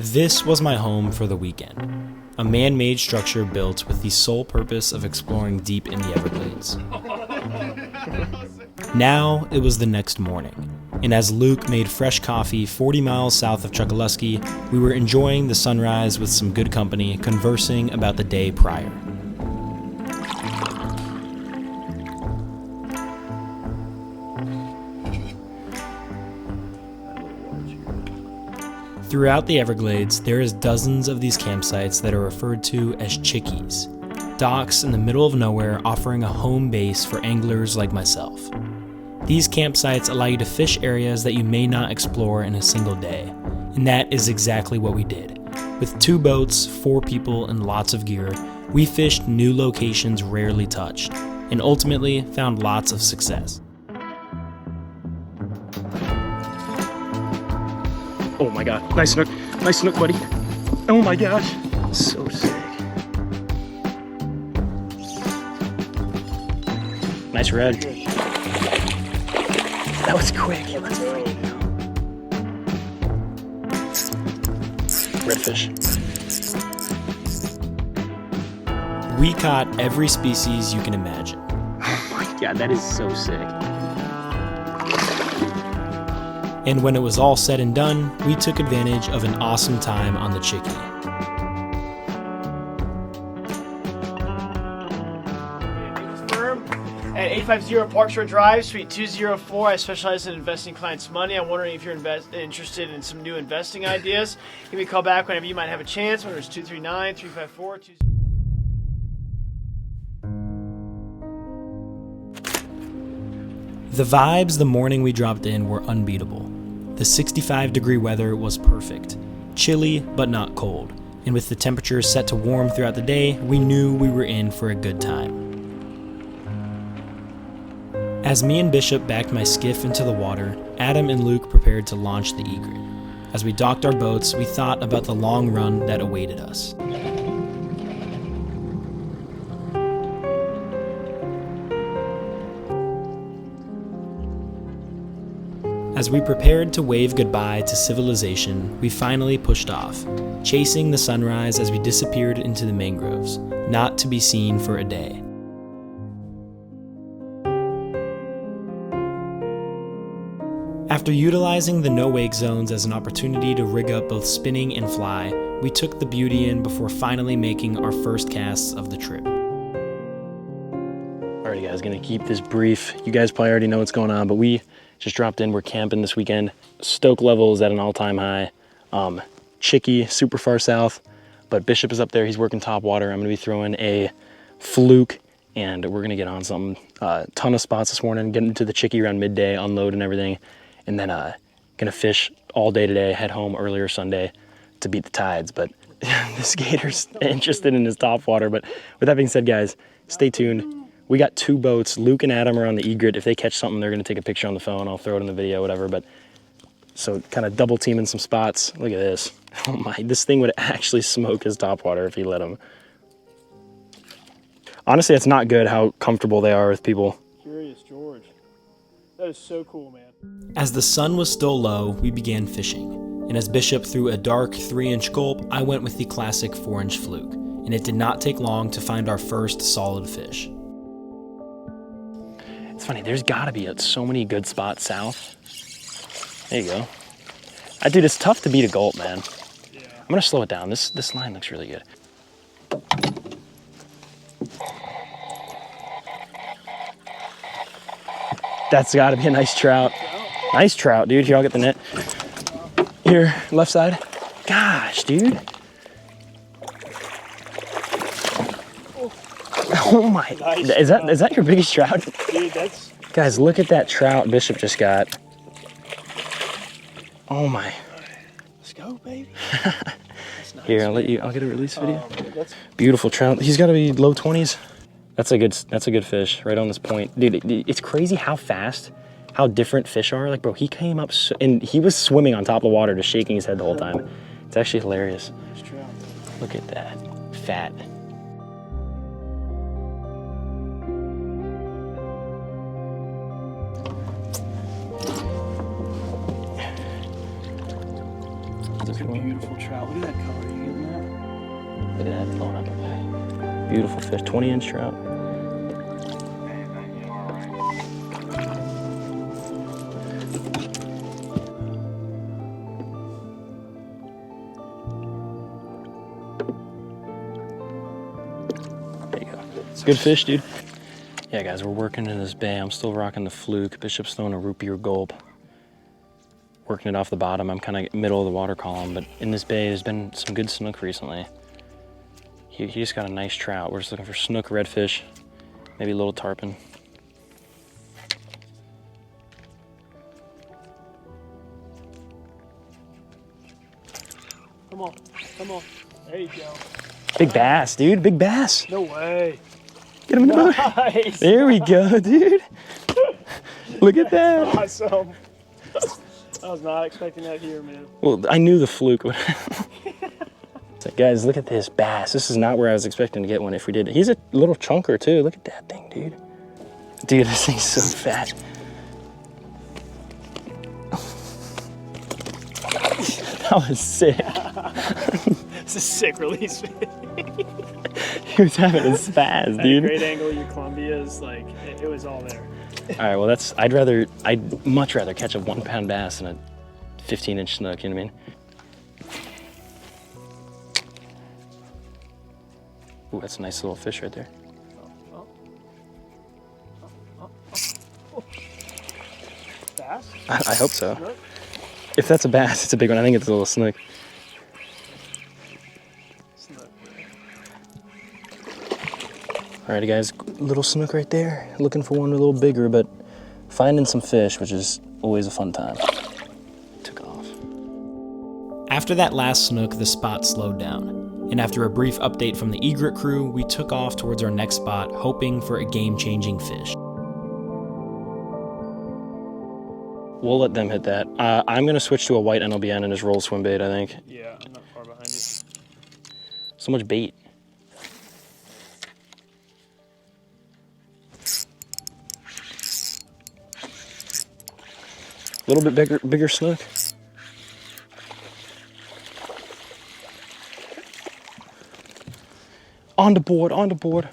This was my home for the weekend, a man-made structure built with the sole purpose of exploring deep in the Everglades. Now it was the next morning, and as Luke made fresh coffee 40 miles south of Chokoloskee, we were enjoying the sunrise with some good company, conversing about the day prior. Throughout the Everglades, there is dozens of these campsites that are referred to as chickees, docks in the middle of nowhere offering a home base for anglers like myself. These campsites allow you to fish areas that you may not explore in a single day, and that is exactly what we did. With 2 boats, 4 people, and lots of gear, we fished new locations rarely touched, and ultimately found lots of success. Oh my god, nice snook, buddy. Oh my gosh, so sick. Nice red. That was quick. Let's go. Redfish. We caught every species you can imagine. Oh my god, that is so sick. And when it was all said and done, we took advantage of an awesome time on the Chickee. Firm at 850 Park Shore Drive, Suite 204. I specialize in investing clients' money. I'm wondering if you're interested in some new investing ideas. Give me a call back whenever you might have a chance. My number is 239-354-20. The vibes the morning we dropped in were unbeatable. The 65-degree weather was perfect, chilly but not cold, and with the temperatures set to warm throughout the day, we knew we were in for a good time. As me and Bishop backed my skiff into the water, Adam and Luke prepared to launch the egret. As we docked our boats, we thought about the long run that awaited us. As we prepared to wave goodbye to civilization, we finally pushed off, chasing the sunrise as we disappeared into the mangroves, not to be seen for a day. After utilizing the no-wake zones as an opportunity to rig up both spinning and fly, we took the beauty in before finally making our first casts of the trip. Alrighty guys, gonna keep this brief. You guys probably already know what's going on, but we just dropped in. We're camping this weekend. Stoke level is at an all-time high. Chickee, super far south, but Bishop is up there. He's working top water. I'm gonna be throwing a fluke, and we're gonna get on some ton of spots this morning, get into the Chickee around midday, unload and everything, and then gonna fish all day today, head home earlier Sunday to beat the tides. But this gator's interested in his top water. But with that being said, guys, stay tuned. We got 2 boats. Luke and Adam are on the egret. If they catch something, they're gonna take a picture on the phone. I'll throw it in the video, whatever. But so kind of double teaming some spots. Look at this. Oh my, this thing would actually smoke his topwater if he let him. Honestly, it's not good how comfortable they are with people. Curious George. That is so cool, man. As the sun was still low, we began fishing. And as Bishop threw a dark 3-inch gulp, I went with the classic 4-inch fluke. And it did not take long to find our first solid fish. It's funny, there's gotta be so many good spots south. There you go. Dude, it's tough to beat a gulp, man. Yeah. I'm gonna slow it down. This line looks really good. That's gotta be a nice trout. Nice trout, dude. Here, I'll get the net. Here, left side. Gosh, dude. Oh my, Nice is that your biggest trout? Dude, that's... Guys, look at that trout Bishop just got. Oh my. Let's go, baby. Nice, Here, I'll get a release video. That's... Beautiful trout. He's gotta be low 20s. That's a good fish right on this point. Dude, it's crazy how fast, how different fish are. Like, bro, he came up and he was swimming on top of the water, just shaking his head the whole time. It's actually hilarious. Nice trout. Look at that, fat. Look at beautiful trout. Look at that color. You getting that? Look at that blowing up okay. Beautiful fish, 20-inch trout. There you go. It's good fish, dude. Yeah, guys, we're working in this bay. I'm still rocking the fluke. Bishop's throwing a root beer gulp. Working it off the bottom. I'm kind of middle of the water column, but in this bay, there's been some good snook recently. He just got a nice trout. We're just looking for snook, redfish, maybe a little tarpon. Come on, come on. There you go. Big bass, dude, big bass. No way. Get him in the boat. Nice. There we go, dude. Look at that. Awesome. I was not expecting that here, man. Well, I knew the fluke would. It's like, guys, look at this bass. This is not where I was expecting to get one if we did. He's a little chunker too. Look at that thing, dude. Dude, this thing's so fat. That was sick. This is sick release. He was having a spaz, dude. Great angle, your Columbia is like, it was all there. All right, well, I'd much rather catch a 1 pound bass than a 15-inch snook, you know what I mean? Ooh, that's a nice little fish right there. Bass? I hope so. Snook? If that's a bass, it's a big one. I think it's a little snook. Snook. All right, guys, little snook right there. Looking for one a little bigger, but finding some fish, which is always a fun time. Took off. After that last snook, the spot slowed down. And after a brief update from the egret crew, we took off towards our next spot, hoping for a game-changing fish. We'll let them hit that. I'm gonna switch to a white NLBN and just roll swim bait, I think. Yeah, I'm not far behind you. So much bait. A little bit bigger snook. On the board, on the board. All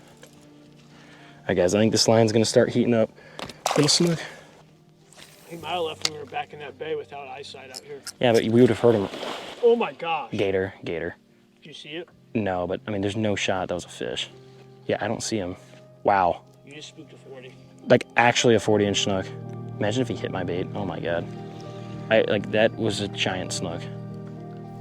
right, guys, I think this line's gonna start heating up. Little snook. He might have left when we were back in that bay without eyesight out here. Yeah, but we would have heard him. Oh my gosh. Gator. Did you see it? No, but I mean, there's no shot that was a fish. Yeah, I don't see him. Wow. You just spooked a 40. Like actually a 40-inch snook. Imagine if he hit my bait. Oh my God. That was a giant snook.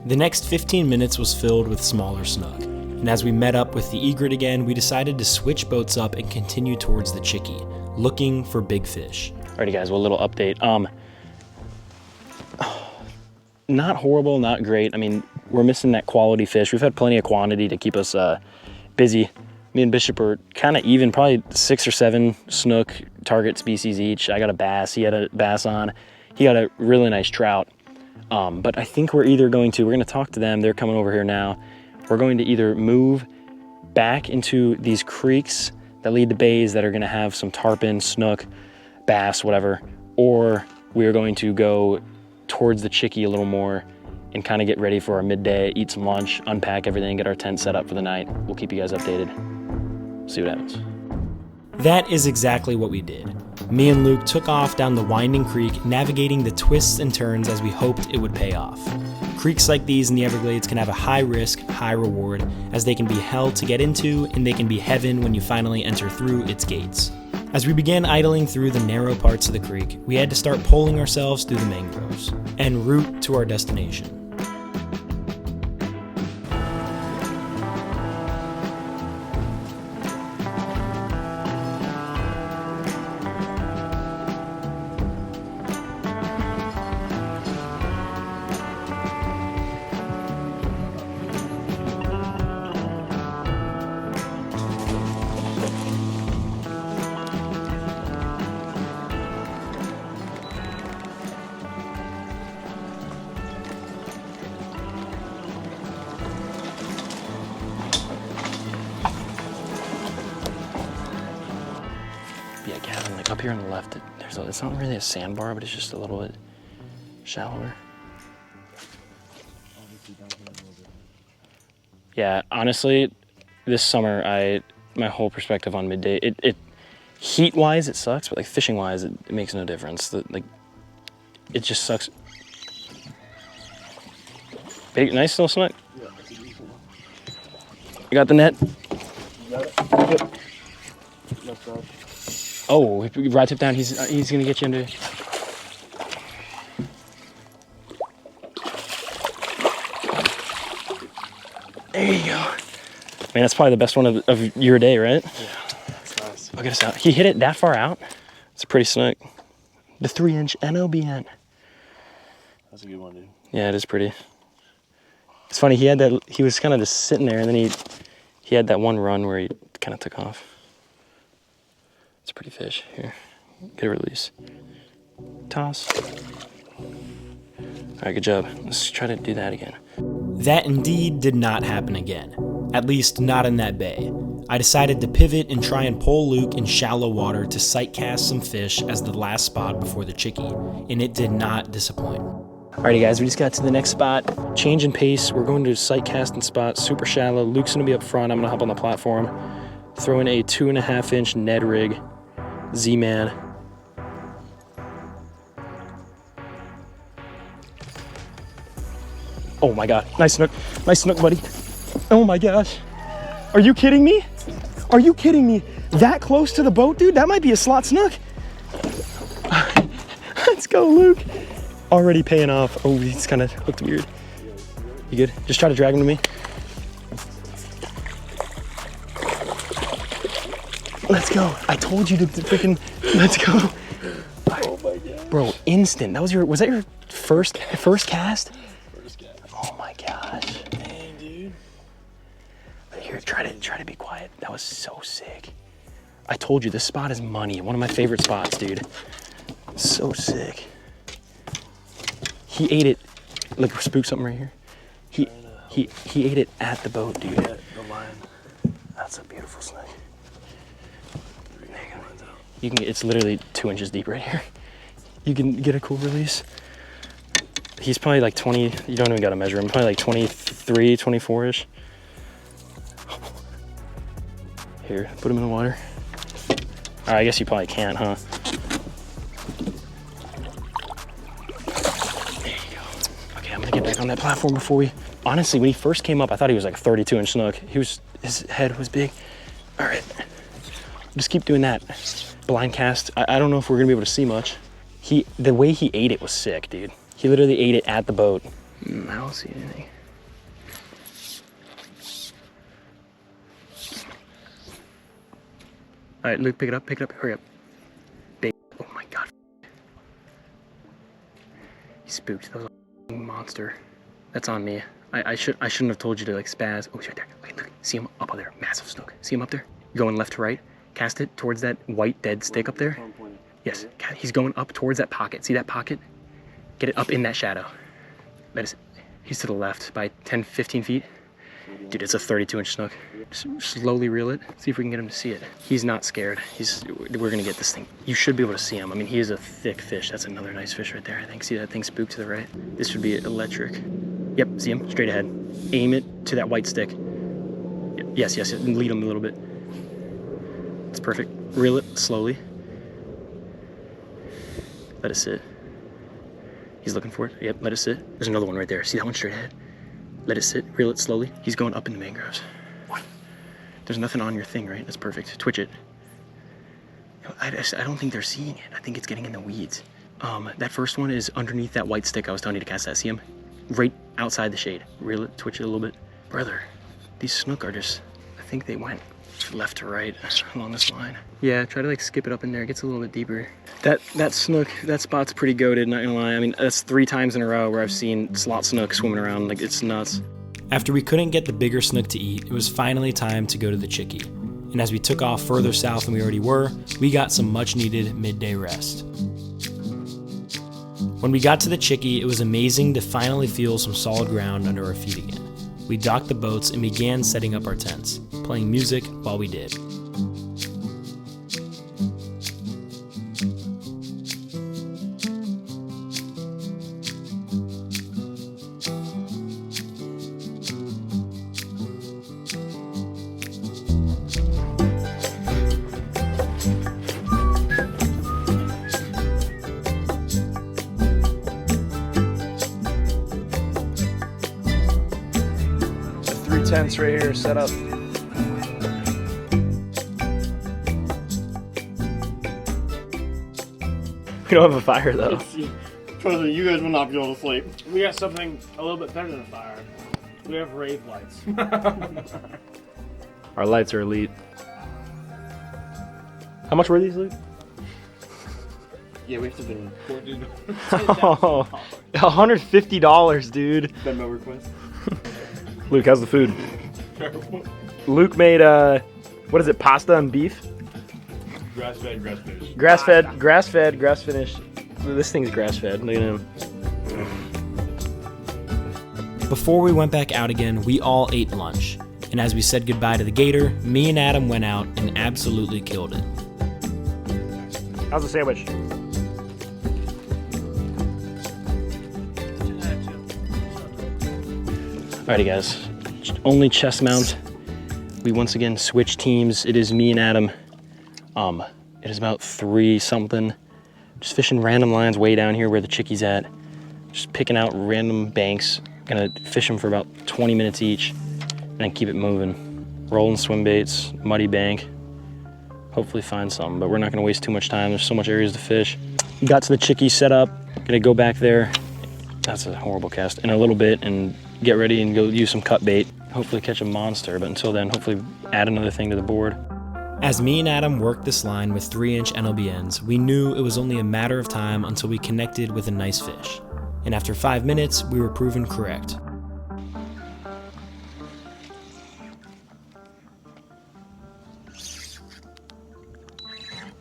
The next 15 minutes was filled with smaller snook. And as we met up with the egret again, we decided to switch boats up and continue towards the Chickee, looking for big fish. Alrighty, guys, well, a little update. Not horrible, not great. I mean, we're missing that quality fish. We've had plenty of quantity to keep us busy. Me and Bishop are kind of even, probably 6 or 7 snook target species each. I got a bass, he had a bass on. He got a really nice trout. But I think we're going to talk to them. They're coming over here now. We're going to either move back into these creeks that lead to bays that are gonna have some tarpon, snook, bass, whatever, or we are going to go towards the Chickee a little more and kind of get ready for our midday, eat some lunch, unpack everything, get our tent set up for the night. We'll keep you guys updated. See what happens. That is exactly what we did. Me and Luke took off down the winding creek, navigating the twists and turns as we hoped it would pay off. Creeks like these in the Everglades can have a high risk, high reward, as they can be hell to get into and they can be heaven when you finally enter through its gates. As we began idling through the narrow parts of the creek, we had to start poling ourselves through the mangroves, en route to our destination. Yeah, Gavin, like up here on the left, it's not really a sandbar, but it's just a little bit shallower. Yeah, honestly, this summer, my whole perspective on midday, it heat-wise, it sucks, but like fishing-wise, it makes no difference. It just sucks. Big, nice little snook. Yeah, that's a decent one. You got the net? You got it? Yep. Left side. Oh, rod tip down. He's gonna get you into. There you go. Man, that's probably the best one of your day, right? Yeah, that's nice. Look at us out. He hit it that far out. It's a pretty snook. The 3-inch NOBN. That's a good one, dude. Yeah, it is pretty. It's funny. He was kind of just sitting there, and then he had that one run where he kind of took off. It's a pretty fish. Here, get a release. Toss. All right, good job. Let's try to do that again. That indeed did not happen again, at least not in that bay. I decided to pivot and try and pull Luke in shallow water to sight cast some fish as the last spot before the Chickee, and it did not disappoint. Alrighty guys, we just got to the next spot. Change in pace. We're going to sight casting spot, super shallow. Luke's gonna be up front. I'm gonna hop on the platform. Throw in a 2.5-inch Ned rig, Z-Man. Oh my God, nice snook, buddy. Oh my gosh. Are you kidding me? Are you kidding me? That close to the boat, dude? That might be a slot snook. Let's go, Luke. Already paying off. Oh, he's kind of looked weird. You good? Just try to drag him to me. Let's go. I told you to freaking, let's go. Oh my God. Bro, instant. Was that your first cast? First cast. Oh my gosh. Dang, dude. Here, try to be quiet. That was so sick. I told you, this spot is money. One of my favorite spots, dude. So sick. He ate it. Look, spook something right here. He ate it at the boat, dude. Yeah, the line. That's a beautiful snake. You can get, it's literally 2 inches deep right here. You can get a cool release. He's probably like 20, you don't even gotta measure him, probably like 23, 24-ish. Here, put him in the water. All right, I guess you probably can't, huh? There you go. Okay, I'm gonna get back on that platform before we, honestly, when he first came up, I thought he was like a 32-inch snook. His head was big. All right, just keep doing that. Blind cast, I don't know if we're gonna be able to see much. The way he ate it was sick, dude. He literally ate it at the boat. I don't see anything. All right, Luke, pick it up, hurry up. Big, oh my God. He spooked, that was a monster. That's on me. I shouldn't have told you to like spaz. Oh, he's right there. Wait, look, see him up there, massive snook. See him up there? Going left to right, cast it towards that white dead stick up there. Yes, he's going up towards that pocket. See that pocket? Get it up in that shadow. He's to the left by 10, 15 feet. Dude, it's a 32-inch snook. Just slowly reel it. See if we can get him to see it. He's not scared. We're gonna get this thing. You should be able to see him. I mean, he is a thick fish. That's another nice fish right there, I think. See that thing spooked to the right? This would be electric. Yep, see him? Straight ahead. Aim it to that white stick. Yes, and lead him a little bit. It's perfect. Reel it slowly. Let it sit. He's looking for it. Yep, let it sit. There's another one right there. See that one straight ahead? Let it sit, reel it slowly. He's going up in the mangroves. There's nothing on your thing, right? That's perfect. Twitch it. I don't think they're seeing it. I think it's getting in the weeds. That first one is underneath that white stick I was telling you to cast that. See him? Right outside the shade. Reel it, twitch it a little bit. Brother, these snook are just, I think they went left to right along this line. Yeah, try to like skip it up in there. It gets a little bit deeper. That snook, that spot's pretty goated, not gonna lie. I mean, that's 3 times in a row where I've seen slot snook swimming around. Like, it's nuts. After we couldn't get the bigger snook to eat, it was finally time to go to the Chickee. And as we took off further south than we already were, we got some much needed midday rest. When we got to the Chickee, it was amazing to finally feel some solid ground under our feet again. We docked the boats and began setting up our tents, playing music while we did. cents right here set up. We don't have a fire though. Trust me, you guys will not be able to sleep. We got something a little bit better than a fire. We have rave lights. Our lights are elite. How much were these, Luke? Yeah, we have to do Oh, $150, dude. Venmo request. Luke, how's the food? Luke made, what is it, pasta and beef? Grass-fed, grass-finished. Grass-fed, grass-finished. This thing's grass-fed, look at him. Before we went back out again, we all ate lunch. And as we said goodbye to the gator, me and Adam went out and absolutely killed it. How's the sandwich? Alrighty guys, only chest mount. We once again switched teams. It is me and Adam. It is about 3 something. Just fishing random lines way down here where the Chickee's at. Just picking out random banks. Gonna fish them for about 20 minutes each and then keep it moving. Rolling swim baits, muddy bank. Hopefully find something, but we're not gonna waste too much time. There's so much areas to fish. Got to the Chickee set up. Gonna go back there. That's a horrible cast. In a little bit and get ready and go use some cut bait. Hopefully catch a monster, but until then, hopefully add another thing to the board. As me and Adam worked this line with 3-inch NLBNs, we knew it was only a matter of time until we connected with a nice fish. And after 5 minutes, we were proven correct.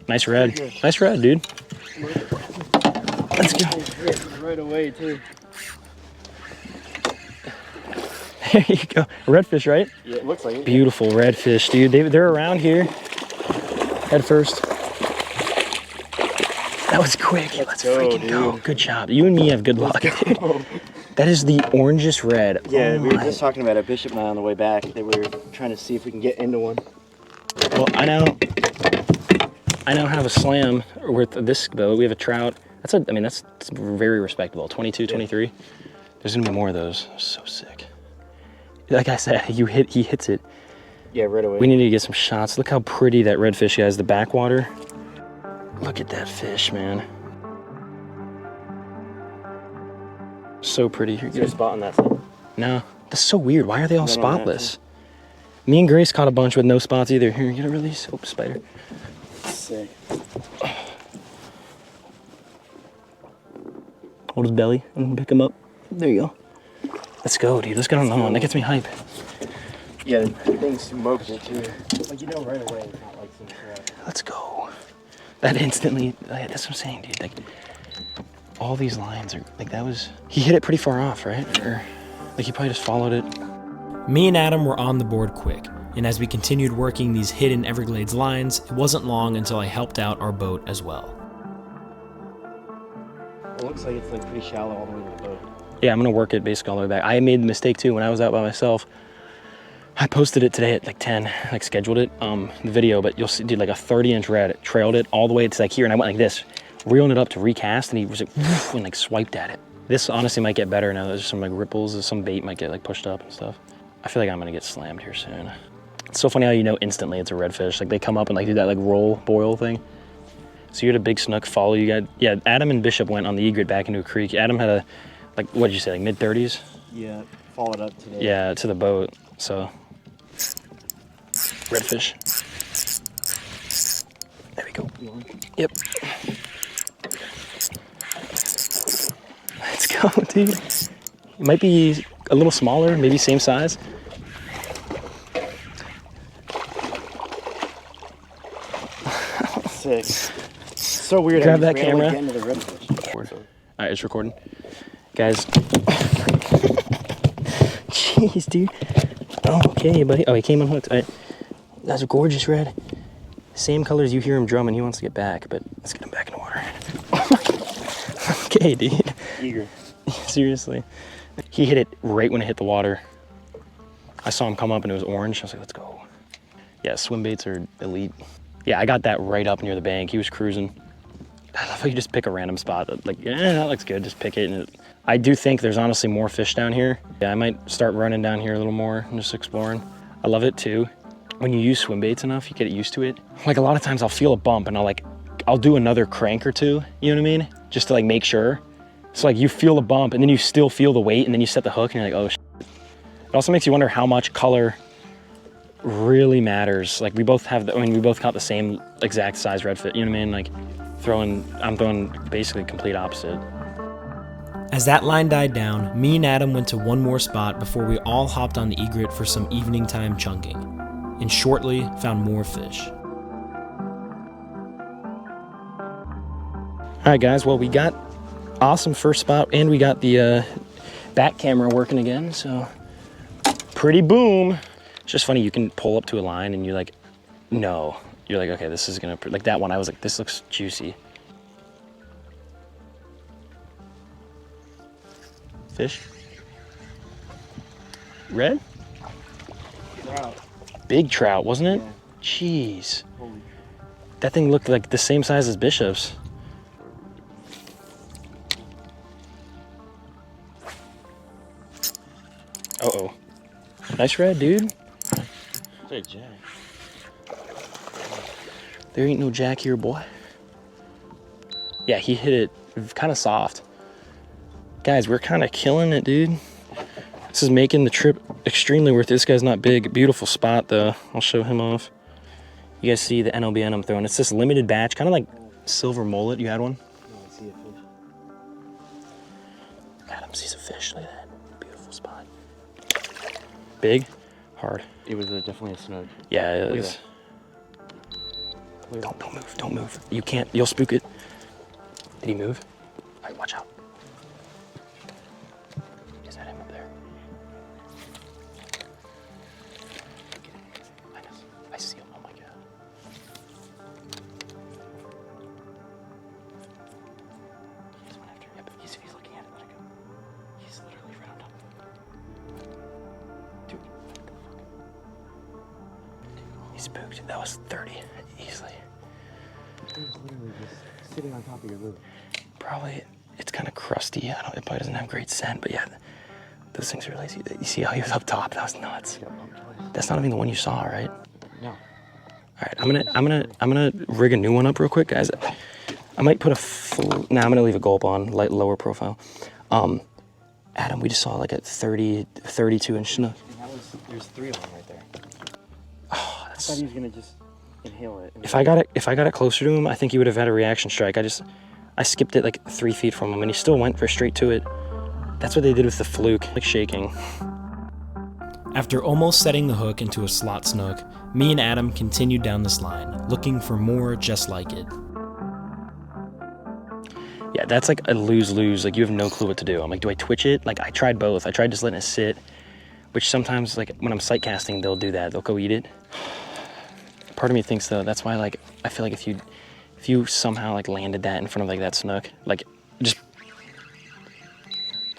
Nice red. Nice red, dude. Let's go. Right away, too. There you go. Redfish, right? Yeah, it looks like it. Beautiful redfish, dude. They're around here. Head first. That was quick. Let's freaking go. Good job. You and me have good luck, dude. That is the orangest red. Yeah, oh we were just talking about it, Bishop and I, on the way back. They were trying to see if we can get into one. Well, I now have a slam with this boat. We have a trout. That's very respectable. 22, 23. There's gonna be more of those. So sick. Like I said, he hits it. Yeah, right away. We need to get some shots. Look how pretty that redfish is. The backwater. Look at that fish, man. So pretty. Is there a spot on that side? No, that's so weird. Why are they all spotless? Me and Grace caught a bunch with no spots either. Here, get a release. Oh, spider. Sick. Hold his belly and pick him up. There you go. Let's go, dude. Let's get on the one. That gets me hype. Yeah, the thing smoked it too. Like, you know right away it's not like some crap. Let's go. That instantly, that's what I'm saying, dude. Like, all these lines are, like, that was, he hit it pretty far off, right? Or, like, he probably just followed it. Me and Adam were on the board quick, and as we continued working these hidden Everglades lines, it wasn't long until I helped out our boat as well. It looks like it's like pretty shallow all the way to the boat. Yeah, I'm gonna work it basically all the way back. I made the mistake too when I was out by myself. I posted it today at like 10, like scheduled it, the video, but you'll see, dude, like a 30-inch red, it trailed it all the way to like here, and I went like this, reeling it up to recast, and he was like, woof, and like swiped at it. This honestly might get better now. There's some like ripples, some bait might get like pushed up and stuff. I feel like I'm gonna get slammed here soon. It's so funny how you know instantly it's a redfish. Like they come up and like do that like roll, boil thing. So you had a big snook follow you got, yeah, Adam and Bishop went on the egret back into a creek. Adam had a, like, what did you say, like mid-30s? Yeah, followed up today. Yeah, to the boat, so. Redfish. There we go. Yep. Let's go, dude. It might be a little smaller, maybe same size. Sick. So weird. Grab that camera. Get into the redfish. All right, it's recording. Guys. Jeez, dude. Oh, okay, buddy. Oh, he came unhooked. All right. That's a gorgeous red. Same color as you hear him drumming. He wants to get back, but let's get him back in the water. Okay, dude. Eager. Seriously. He hit it right when it hit the water. I saw him come up and it was orange. I was like, let's go. Yeah, swim baits are elite. Yeah, I got that right up near the bank. He was cruising. I love how you just pick a random spot that, like, yeah, that looks good, just pick it. And I do think there's honestly more fish down here. Yeah, I might start running down here a little more and just exploring. I love it too. When you use swim baits enough, you get used to it. Like a lot of times I'll feel a bump and I'll do another crank or two, you know what I mean? Just to like make sure. So like you feel a bump and then you still feel the weight and then you set the hook and you're like, oh shit. It also makes you wonder how much color really matters. Like we both caught the same exact size redfish, you know what I mean? Like I'm throwing basically complete opposite. As that line died down, me and Adam went to one more spot before we all hopped on the egret for some evening time chunking, and shortly found more fish. All right, guys, well, we got awesome first spot and we got the back camera working again, so pretty boom. It's just funny, you can pull up to a line and you're like, no. You're like, okay, this is gonna, like that one, I was like, this looks juicy. Fish? Red? Trout. Big trout, wasn't it? Yeah. Jeez. Holy. That thing looked like the same size as Bishop's. Uh-oh. Nice red, dude. Hey, Jack. There ain't no jack here, boy. Yeah, he hit it kind of soft. Guys, we're kind of killing it, dude. This is making the trip extremely worth it. This guy's not big. Beautiful spot, though. I'll show him off. You guys see the NLBN I'm throwing. It's this limited batch, kind of like silver mullet. You had one? No, I see a fish. Adam sees a fish. Look at that. Beautiful spot. Big, hard. It was definitely a snook. Yeah, it Look at is. Don't move, don't move. You can't, you'll spook it. Did he move? All right, watch out. Is that him up there? I see him, oh my God. He's one after, yep, he's looking at it, let it go. He's literally right on top of it. Dude, what the fuck? Dude, he's spooked. That was 30, easily. It was literally just sitting on top of your boot. Probably, it's kind of crusty. It probably doesn't have great scent, but yeah, those things are really easy. You see how he was up top? That was nuts. That's not even the one you saw, right? No. All right, I'm gonna rig a new one up real quick, guys. I might put I'm gonna leave a gulp on, lower profile. Adam, we just saw like a 32-inch snook. There's 3 of them right there. Oh, I thought he was gonna just inhale it. If I got it closer to him, I think he would have had a reaction strike. I skipped it like 3 feet from him, and he still went straight to it. That's what they did with the fluke, like shaking. After almost setting the hook into a slot snook, me and Adam continued down this line, looking for more just like it. Yeah, that's like a lose-lose. Like, you have no clue what to do. I'm like, do I twitch it? Like, I tried both. I tried just letting it sit, which sometimes, like, when I'm sight casting, they'll do that. They'll go eat it. Part of me thinks, though, that's why, like, I feel like if you somehow, like, landed that in front of, like, that snook, like,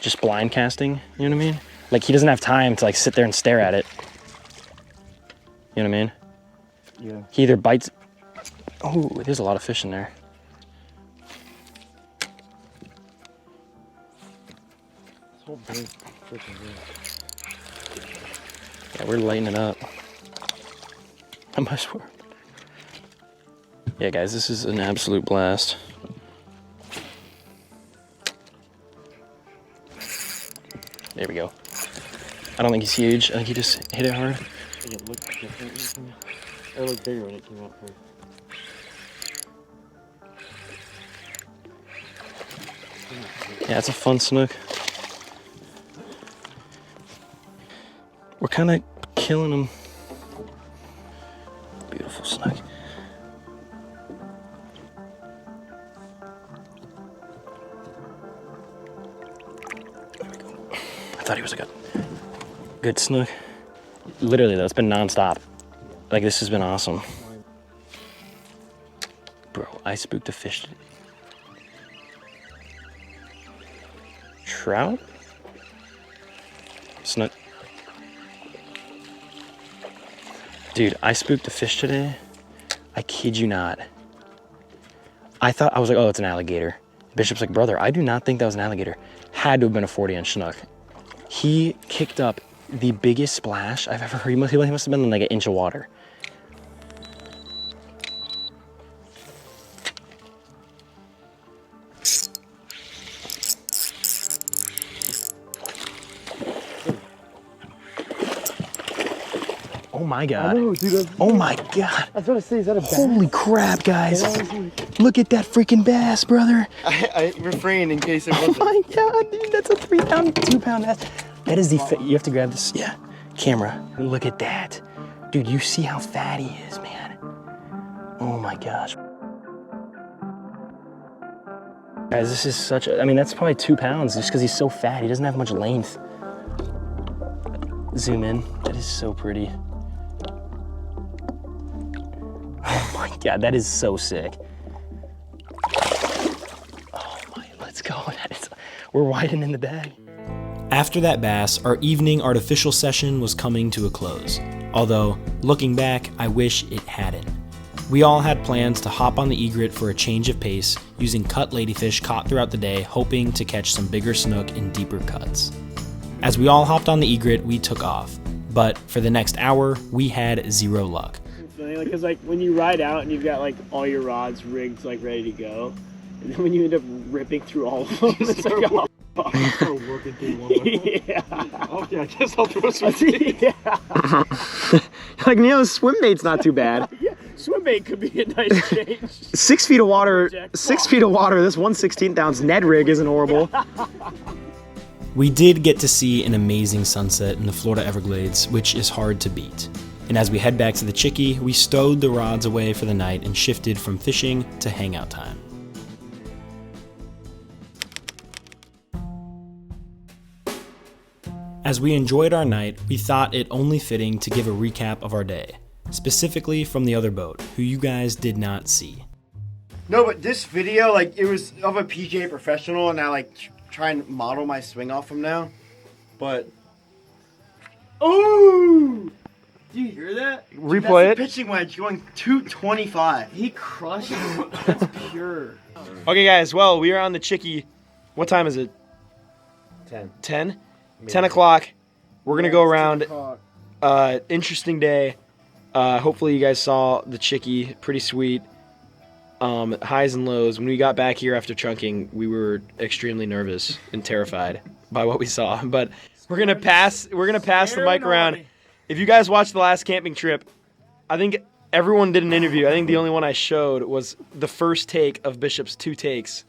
just blind casting, you know what I mean? Like, he doesn't have time to, like, sit there and stare at it. You know what I mean? Yeah. He either bites... Oh, there's a lot of fish in there. This whole thing's freaking good. Yeah, we're lighting it up. I might swear. Yeah, guys, this is an absolute blast. There we go. I don't think he's huge. I think he just hit it hard. I think it looked different. It looked bigger when it came out first. Yeah, it's a fun snook. We're kind of killing them. Beautiful snook. There we go. I thought he was a good snook. Literally, though, it's been nonstop. Like, this has been awesome. Bro, I spooked a fish. Trout? Snook. Dude, I spooked a fish today. I kid you not. I was like, oh, it's an alligator. Bishop's like, brother, I do not think that was an alligator. Had to have been a 40-inch snook. He kicked up the biggest splash I've ever heard. He must have been in like an inch of water. Oh my God. I know, dude. Oh my God. I was going to say, is that a bass? Holy crap, guys. Look at that freaking bass, brother. I refrained in case it Oh wasn't. my God, dude, that's a 3-pound, 2-pound bass. That is you have to grab this, camera. Look at that. Dude, you see how fat he is, man. Oh my gosh. Guys, this is that's probably 2 pounds just because he's so fat. He doesn't have much length. Zoom in. That is so pretty. Oh my God, that is so sick. Oh my, let's go. We're widening the bag. After that bass, our evening artificial session was coming to a close. Although, looking back, I wish it hadn't. We all had plans to hop on the egret for a change of pace, using cut ladyfish caught throughout the day, hoping to catch some bigger snook in deeper cuts. As we all hopped on the egret, we took off. But for the next hour, we had zero luck. Because like when you ride out and you've got like all your rods rigged like ready to go, and then when you end up ripping through all of them, it's like, oh, Working through one. yeah. Okay, I guess I'll throw some. Yeah. Like, swim bait's not too bad. Yeah, swim bait could be a nice change. 6 feet of water, 6 feet of water, this 1/16 ounce Ned rig isn't horrible. We did get to see an amazing sunset in the Florida Everglades, which is hard to beat. And as we head back to the Chickee, we stowed the rods away for the night and shifted from fishing to hangout time. As we enjoyed our night, we thought it only fitting to give a recap of our day, specifically from the other boat, who you guys did not see. No, but this video, like, it was of a PGA professional, and I like try and model my swing off him now. But Ooh! Do you hear that? Replay it. pitching wedge going 225. He crushed it. That's pure. Okay, guys, well, we are on the Chickee. What time is it? 10. 10? 10 o'clock. We're going to go around. Interesting day. Hopefully you guys saw the Chickee. Pretty sweet. Highs and lows. When we got back here after chunking, we were extremely nervous and terrified by what we saw. But we're gonna pass the mic around. If you guys watched the last camping trip, I think everyone did an interview. I think the only one I showed was the first take of Bishop's 2 takes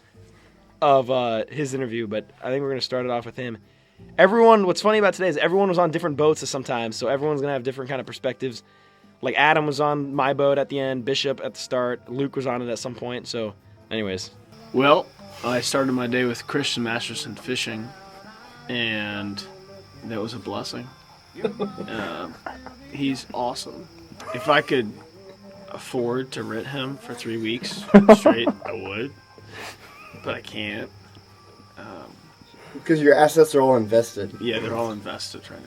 of his interview. But I think we're gonna start it off with him. What's funny about today is everyone was on different boats at some time, so everyone's gonna have different kind of perspectives. Like Adam was on my boat at the end, Bishop at the start, Luke was on it at some point. So, anyways. Well, I started my day with Christian Masterson fishing, and that was a blessing. He's awesome. If I could afford to rent him for 3 weeks straight, I would, but I can't. Because your assets are all invested. Yeah, they're all invested right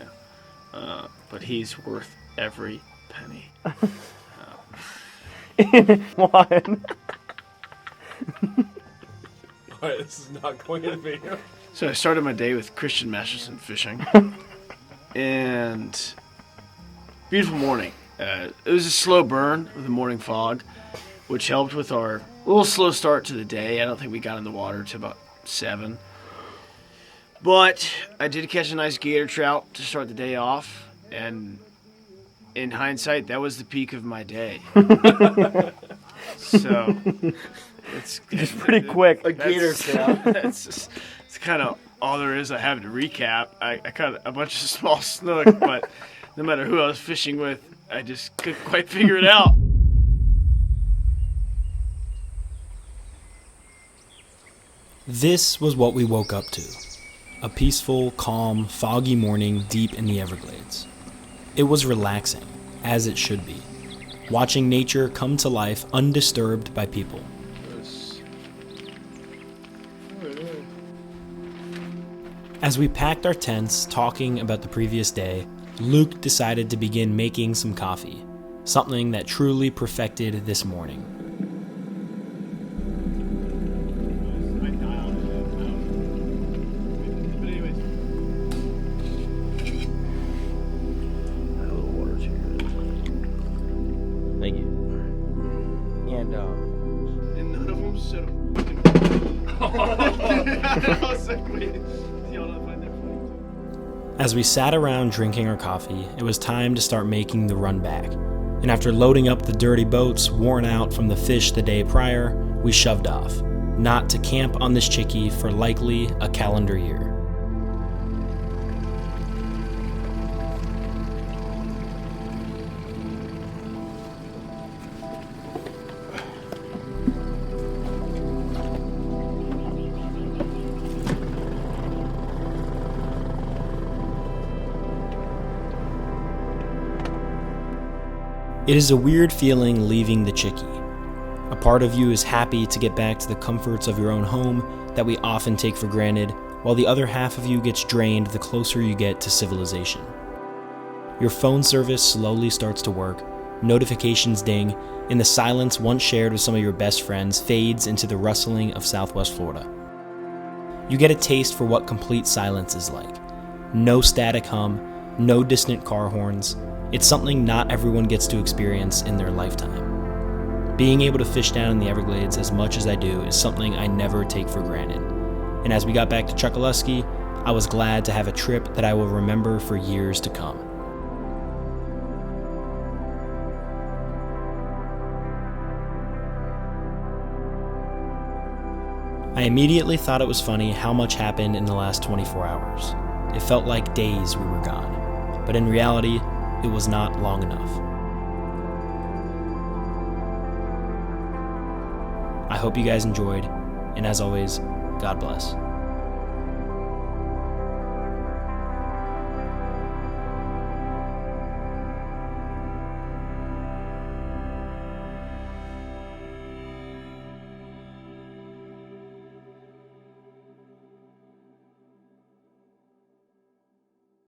now. But he's worth every penny. One. Alright, this is not going in the video. So I started my day with Christian Masterson fishing. And beautiful morning. It was a slow burn with the morning fog, which helped with our little slow start to the day. I don't think we got in the water till about 7. But I did catch a nice gator trout to start the day off, and in hindsight, that was the peak of my day. So it's pretty quick. A gator trout. It's kind of all there is I have to recap. I caught a bunch of small snook, but no matter who I was fishing with, I just couldn't quite figure it out. This was what we woke up to. A peaceful, calm, foggy morning deep in the Everglades. It was relaxing, as it should be, watching nature come to life undisturbed by people. As we packed our tents talking about the previous day, Luke decided to begin making some coffee, something that truly perfected this morning. As we sat around drinking our coffee, it was time to start making the run back. And after loading up the dirty boats worn out from the fish the day prior, we shoved off, not to camp on this Chickee for likely a calendar year. It is a weird feeling leaving the Chickee. A part of you is happy to get back to the comforts of your own home that we often take for granted, while the other half of you gets drained the closer you get to civilization. Your phone service slowly starts to work, notifications ding, and the silence once shared with some of your best friends fades into the rustling of Southwest Florida. You get a taste for what complete silence is like. No static hum, no distant car horns. It's something not everyone gets to experience in their lifetime. Being able to fish down in the Everglades as much as I do is something I never take for granted. And as we got back to chokoloskee, I was glad to have a trip that I will remember for years to come. I immediately thought it was funny how much happened in the last 24 hours. It felt like days we were gone, but in reality, it was not long enough. I hope you guys enjoyed, and as always, God bless.